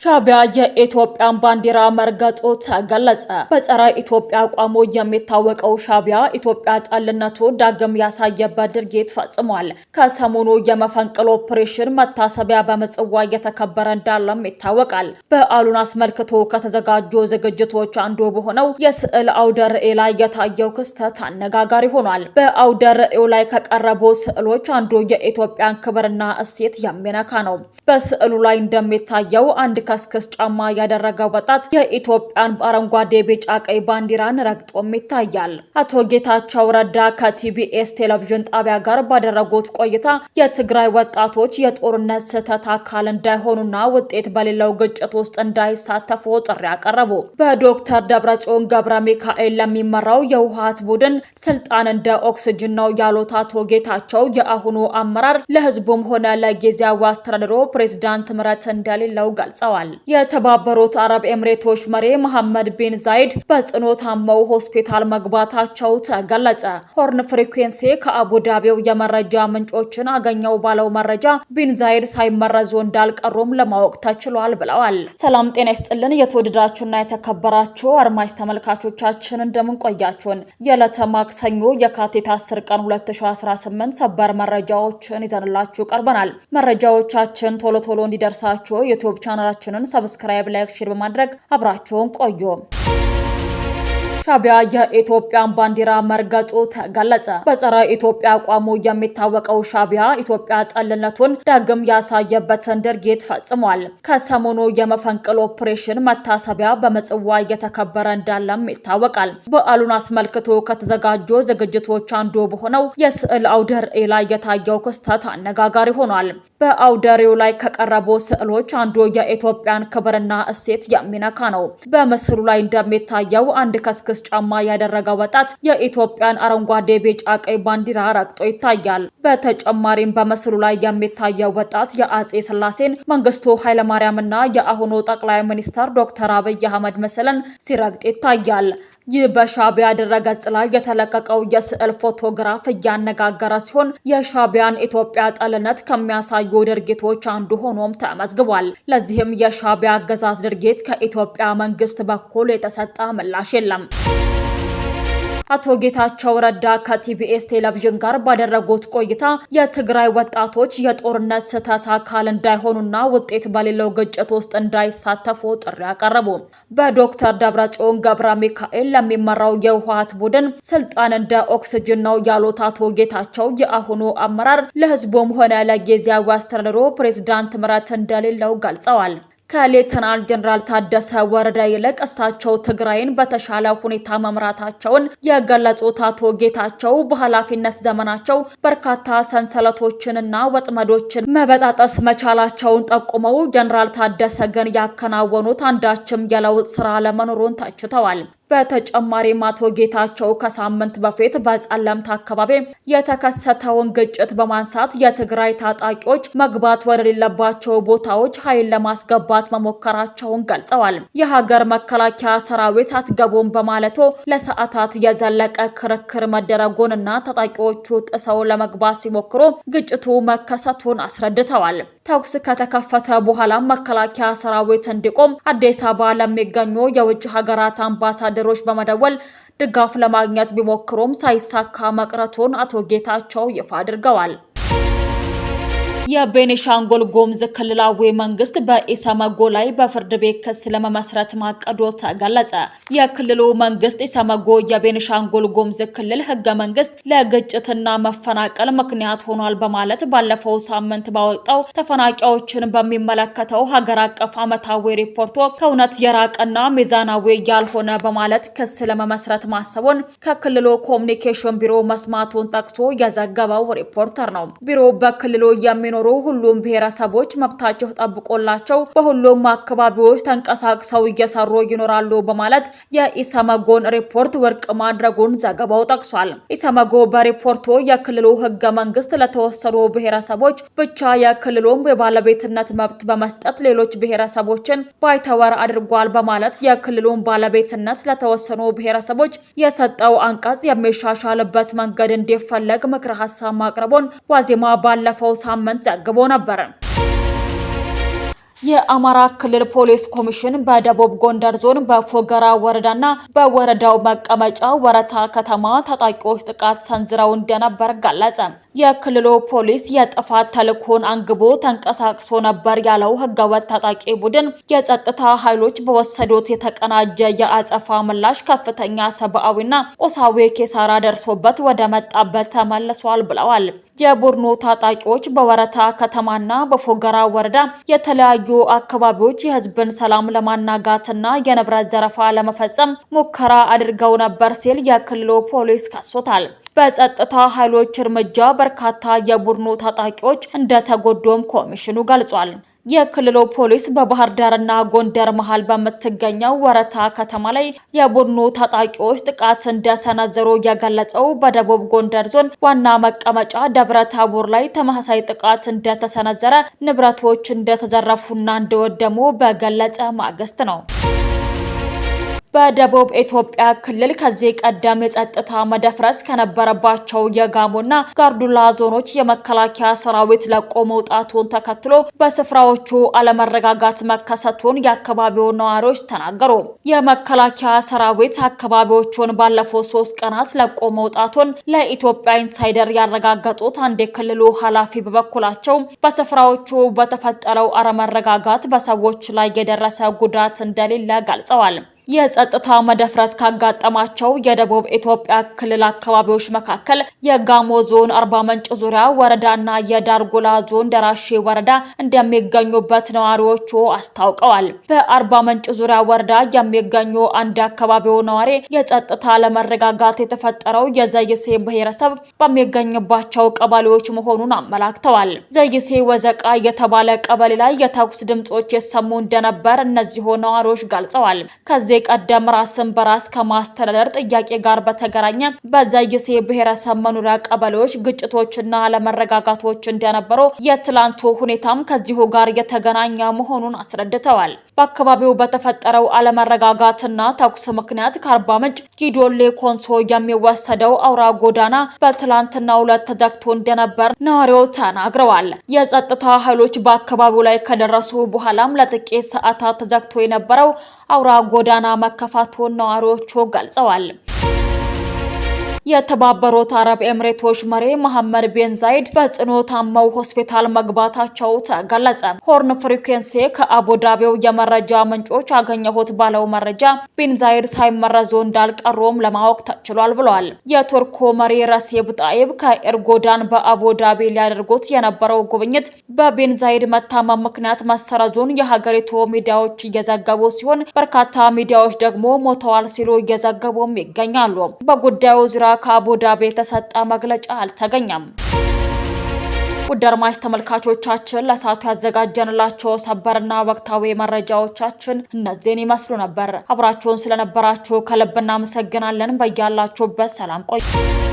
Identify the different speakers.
Speaker 1: ሻዕቢያ የኢትዮጵያን ባንዲራ መርገጡ ተገለጸ። በጸረ ኢትዮጵያ አቋሙ የሚታወቀው ሻዕቢያ ኢትዮጵያ ጠልነቱን ዳግም ያሳየበት ድርጊት ፈጽሟል። ከሰሞኑ የመፈንቅለ ኦፕሬሽን መታሰቢያ በምጽዋ እየተከበረ እንዳለም ይታወቃል። በዓሉን አስመልክቶ ከተዘጋጁ ዝግጅቶች አንዱ በሆነው የስዕል አውደ ርዕይ ላይ የታየው ክስተት አነጋጋሪ ሆኗል። በአውደ ርዕዩ ላይ ከቀረቡ ስዕሎች አንዱ የኢትዮጵያን ክብርና እሴት የሚነካ ነው። በስዕሉ ላይ እንደሚታየው አንድ ከስክስ ጫማ ያደረገ ወጣት የኢትዮጵያን አረንጓዴ፣ ቢጫ፣ ቀይ ባንዲራን ረግጦም ይታያል። አቶ ጌታቸው ረዳ ከቲቢኤስ ቴሌቪዥን ጣቢያ ጋር ባደረጉት ቆይታ የትግራይ ወጣቶች የጦርነት ስህተት አካል እንዳይሆኑና ውጤት በሌለው ግጭት ውስጥ እንዳይሳተፉ ጥሪ አቀረቡ። በዶክተር ደብረጽዮን ገብረ ሚካኤል ለሚመራው የህወሓት ቡድን ስልጣን እንደ ኦክስጅን ነው ያሉት አቶ ጌታቸው የአሁኑ አመራር ለህዝቡም ሆነ ለጊዜያዊ አስተዳደሩ ፕሬዝዳንት ምሕረት እንደሌለው ገልጸዋል። የተባበሩት አረብ ኤምሬቶች መሪ መሐመድ ቢን ዛይድ በጽኑ ታመው ሆስፒታል መግባታቸው ተገለጸ። ሆርን ፍሪኩዌንሲ ከአቡዳቢው የመረጃ ምንጮችን አገኘው ባለው መረጃ ቢን ዛይድ ሳይመረዙ እንዳልቀሩም ለማወቅ ተችሏል ብለዋል። ሰላም ጤና ይስጥልን። የተወደዳችሁና የተከበራችሁ አድማጭ ተመልካቾቻችን እንደምን ቆያችሁን? የዕለተ ማክሰኞ የካቲት 10 ቀን 2018 ሰበር መረጃዎችን ይዘንላችሁ ቀርበናል። መረጃዎቻችን ቶሎ እንዲደርሳችሁ ዩቲዩብ ቻናላችንን ሰብስክራይብ፣ ላይክ፣ ሼር በማድረግ አብራችሁን ቆዩ። ሻዕቢያ የኢትዮጵያን ባንዲራ መርገጡ ተገለጸ። በጸረ ኢትዮጵያ አቋሙ የሚታወቀው ሻዕቢያ ኢትዮጵያ ጠልነቱን ዳግም ያሳየበትን ድርጊት ፈጽሟል። ከሰሞኑ የመፈንቅለ ኦፕሬሽን መታሰቢያ በምጽዋ እየተከበረ እንዳለም ይታወቃል። በዓሉን አስመልክቶ ከተዘጋጁ ዝግጅቶች አንዱ በሆነው የስዕል አውደ ርዕይ ላይ የታየው ክስተት አነጋጋሪ ሆኗል። በአውደ ርዕዩ ላይ ከቀረቡ ስዕሎች አንዱ የኢትዮጵያን ክብርና እሴት የሚነካ ነው። በምስሉ ላይ እንደሚታየው አንድ ከስክስ ጫማ ያደረገ ወጣት የኢትዮጵያን አረንጓዴ፣ ቢጫ፣ ቀይ ባንዲራ ረግጦ ይታያል። በተጨማሪም በምስሉ ላይ የሚታየው ወጣት የአጼ ሥላሴን መንግስቱ ኃይለማርያምና የአሁኑ ጠቅላይ ሚኒስትር ዶክተር አብይ አህመድ ምስልን ሲረግጥ ይታያል። ይህ በሻዕቢያ ድረገጽ ላይ የተለቀቀው የስዕል ፎቶግራፍ እያነጋገረ ሲሆን የሻዕቢያን ኢትዮጵያ ጠልነት ከሚያሳዩ ድርጊቶች አንዱ ሆኖም ተመዝግቧል። ለዚህም የሻዕቢያ አገዛዝ ድርጊት ከኢትዮጵያ መንግስት በኩል የተሰጠ ምላሽ የለም። አቶ ጌታቸው ረዳ ከቲቢኤስ ቴሌቪዥን ጋር ባደረጉት ቆይታ የትግራይ ወጣቶች የጦርነት ስህተት አካል እንዳይሆኑና ውጤት በሌለው ግጭት ውስጥ እንዳይሳተፉ ጥሪ አቀረቡ። በዶክተር ደብረጽዮን ገብረ ሚካኤል ለሚመራው የህወሓት ቡድን ስልጣን እንደ ኦክስጅን ነው ያሉት አቶ ጌታቸው የአሁኑ አመራር ለህዝቡም ሆነ ለጊዜያዊ አስተዳደሩ ፕሬዝዳንት ምሕረት እንደሌለው ገልጸዋል። ከሌተናል ጀነራል ታደሰ ወረደ ይልቅ እሳቸው ትግራይን በተሻለ ሁኔታ መምራታቸውን የገለጹት አቶ ጌታቸው በኃላፊነት ዘመናቸው በርካታ ሰንሰለቶችንና ወጥመዶችን መበጣጠስ መቻላቸውን ጠቁመው ጀነራል ታደሰ ግን ያከናወኑት አንዳችም የለውጥ ስራ ለመኖሩን ተችተዋል። በተጨማሪም አቶ ጌታቸው ከሳምንት በፊት በጸለምት አካባቢ የተከሰተውን ግጭት በማንሳት የትግራይ ታጣቂዎች መግባት ወደሌለባቸው ቦታዎች ኃይል ለማስገባት መሞከራቸውን ገልጸዋል። የሀገር መከላከያ ሰራዊት አትገቡም በማለቱ ለሰዓታት የዘለቀ ክርክር መደረጉንና ታጣቂዎቹ ጥሰው ለመግባት ሲሞክሩ ግጭቱ መከሰቱን አስረድተዋል። ተኩስ ከተከፈተ በኋላ መከላከያ ሰራዊት እንዲቆም አዲስ አበባ ለሚገኙ የውጭ ሀገራት አምባሳደሮች በመደወል ድጋፍ ለማግኘት ቢሞክሩም ሳይሳካ መቅረቱን አቶ ጌታቸው ይፋ አድርገዋል። የቤኒሻንጉል ጉሙዝ ክልላዊ መንግስት በኢሰመጎ ላይ በፍርድ ቤት ክስ ለመመስረት ማቀዱ ተገለጸ። የክልሉ መንግስት ኢሰመጎ የቤኒሻንጉል ጉሙዝ ክልል ህገ መንግስት ለግጭትና መፈናቀል ምክንያት ሆኗል በማለት ባለፈው ሳምንት ባወጣው ተፈናቃዮችን በሚመለከተው ሀገር አቀፍ ዓመታዊ ሪፖርቱ ከእውነት የራቀና ሚዛናዊ ያልሆነ በማለት ክስ ለመመስረት ማሰቡን ከክልሉ ኮሚኒኬሽን ቢሮ መስማቱን ጠቅሶ የዘገበው ሪፖርተር ነው። ቢሮ በክልሉ የሚኖሩ ሁሉም ብሔረሰቦች መብታቸው ተጠብቆላቸው በሁሉም አካባቢዎች ተንቀሳቅሰው እየሰሩ ይኖራሉ በማለት የኢሰመጎን ሪፖርት ውድቅ ማድረጉን ዘገባው ጠቅሷል። ኢሰመጎ በሪፖርቱ የክልሉ ህገ መንግስት ለተወሰኑ ብሔረሰቦች ብቻ የክልሉን የባለቤትነት መብት በመስጠት ሌሎች ብሔረሰቦችን ባይተወር አድርጓል በማለት የክልሉን ባለቤትነት ለተወሰኑ ብሔረሰቦች የሰጠው አንቀጽ የሚሻሻልበት መንገድ እንዲፈለግ ምክረ ሀሳብ ማቅረቡን ዋዜማ ባለፈው ሳምንት ዘግቦ ነበር። የአማራ ክልል ፖሊስ ኮሚሽን በደቡብ ጎንደር ዞን በፎገራ ወረዳና በወረዳው መቀመጫ ወረታ ከተማ ታጣቂዎች ጥቃት ሰንዝረው እንደነበር ገለጸ። የክልሉ ፖሊስ የጥፋት ተልዕኮን አንግቦ ተንቀሳቅሶ ነበር ያለው ህገወጥ ታጣቂ ቡድን የጸጥታ ኃይሎች በወሰዱት የተቀናጀ የአጸፋ ምላሽ ከፍተኛ ሰብአዊና ቁሳዊ ኪሳራ ደርሶበት ወደ መጣበት ተመልሷል ብለዋል። የቡድኑ ታጣቂዎች በወረታ ከተማና በፎገራ ወረዳ የተለያዩ አካባቢዎች የህዝብን ሰላም ለማናጋትና የንብረት ዘረፋ ለመፈጸም ሙከራ አድርገው ነበር ሲል የክልሉ ፖሊስ ከሶታል። በጸጥታ ኃይሎች እርምጃ በርካታ የቡድኑ ታጣቂዎች እንደተጎዱም ኮሚሽኑ ገልጿል። የክልሉ ፖሊስ በባህር ዳርና ጎንደር መሃል በምትገኘው ወረታ ከተማ ላይ የቡድኑ ታጣቂዎች ጥቃት እንደሰነዘሩ የገለጸው በደቡብ ጎንደር ዞን ዋና መቀመጫ ደብረ ታቦር ላይ ተመሳሳይ ጥቃት እንደተሰነዘረ ንብረቶች እንደተዘረፉና እንደወደሙ በገለጸ ማግስት ነው። በደቡብ ኢትዮጵያ ክልል ከዚህ ቀደም የጸጥታ መደፍረስ ከነበረባቸው የጋሞና ጋርዱላ ዞኖች የመከላከያ ሰራዊት ለቆ መውጣቱን ተከትሎ በስፍራዎቹ አለመረጋጋት መከሰቱን የአካባቢው ነዋሪዎች ተናገሩ። የመከላከያ ሰራዊት አካባቢዎቹን ባለፉት 3 ቀናት ለቆ መውጣቱን ለኢትዮጵያ ኢንሳይደር ያረጋገጡት አንድ የክልሉ ኃላፊ በበኩላቸው በስፍራዎቹ በተፈጠረው አለመረጋጋት በሰዎች ላይ የደረሰ ጉዳት እንደሌለ ገልጸዋል። የጸጥታ መደፍረስ ካጋጠማቸው የደቡብ ኢትዮጵያ ክልል አካባቢዎች መካከል የጋሞ ዞን አርባ ምንጭ ዙሪያ ወረዳና የዳርጉላ ዞን ደራሼ ወረዳ እንደሚገኙበት ነዋሪዎቹ አስታውቀዋል። በአርባ ምንጭ ዙሪያ ወረዳ የሚገኙ አንድ አካባቢው ነዋሪ የጸጥታ ለመረጋጋት የተፈጠረው የዘይሴ ብሔረሰብ በሚገኝባቸው ቀበሌዎች መሆኑን አመላክተዋል። ዘይሴ ወዘቃ የተባለ ቀበሌ ላይ የተኩስ ድምጾች የሰሙ እንደነበር እነዚሁ ነዋሪዎች ገልጸዋል። ከዚህ ቀደም ራስን በራስ ከማስተዳደር ጥያቄ ጋር በተገናኘ በዘይሴ ብሔረሰብ መኖሪያ ቀበሌዎች ግጭቶችና አለመረጋጋቶች እንደነበሩ የትላንቱ ሁኔታም ከዚሁ ጋር የተገናኘ መሆኑን አስረድተዋል። በአካባቢው በተፈጠረው አለመረጋጋትና ተኩስ ምክንያት ከአርባ ምንጭ ጊዶሌ ኮንሶ የሚወሰደው አውራ ጎዳና በትላንትናው ዕለት ተዘግቶ እንደነበር ነዋሪው ተናግረዋል። የጸጥታ ኃይሎች በአካባቢው ላይ ከደረሱ በኋላም ለጥቂት ሰዓታት ተዘግቶ የነበረው አውራ ጎዳና መከፋቱን ነዋሪዎቹ ገልጸዋል። የተባበሩት አረብ ኤምሬቶች መሪ መሐመድ ቢን ዛይድ በጽኑ ታመው ሆስፒታል መግባታቸው ተገለጸ። ሆርን ፍሪኩዌንሲ ከአቡዳቢው የመረጃ ምንጮች አገኘሁት ባለው መረጃ ቢን ዛይድ ሳይመረዙ እንዳልቀሩም ለማወቅ ተችሏል ብለዋል። የቱርኩ መሪ ረሲብ ጣይብ ከኤርጎዳን በአቡዳቢ ሊያደርጉት የነበረው ጉብኝት በቢን ዛይድ መታመም ምክንያት መሰረዙን የሀገሪቱ ሚዲያዎች እየዘገቡ ሲሆን በርካታ ሚዲያዎች ደግሞ ሞተዋል ሲሉ እየዘገቡም ይገኛሉ። በጉዳዩ ዙሪያ ከአቡዳቢ የተሰጠ መግለጫ አልተገኘም። ውድ አድማጭ ተመልካቾቻችን ለሰዓቱ ያዘጋጀንላችሁ ሰበርና ወቅታዊ መረጃዎቻችን እነዚህን ይመስሉ ነበር። አብራችሁን ስለነበራችሁ ከልብ እናመሰግናለን። በያላችሁበት ሰላም ቆዩ።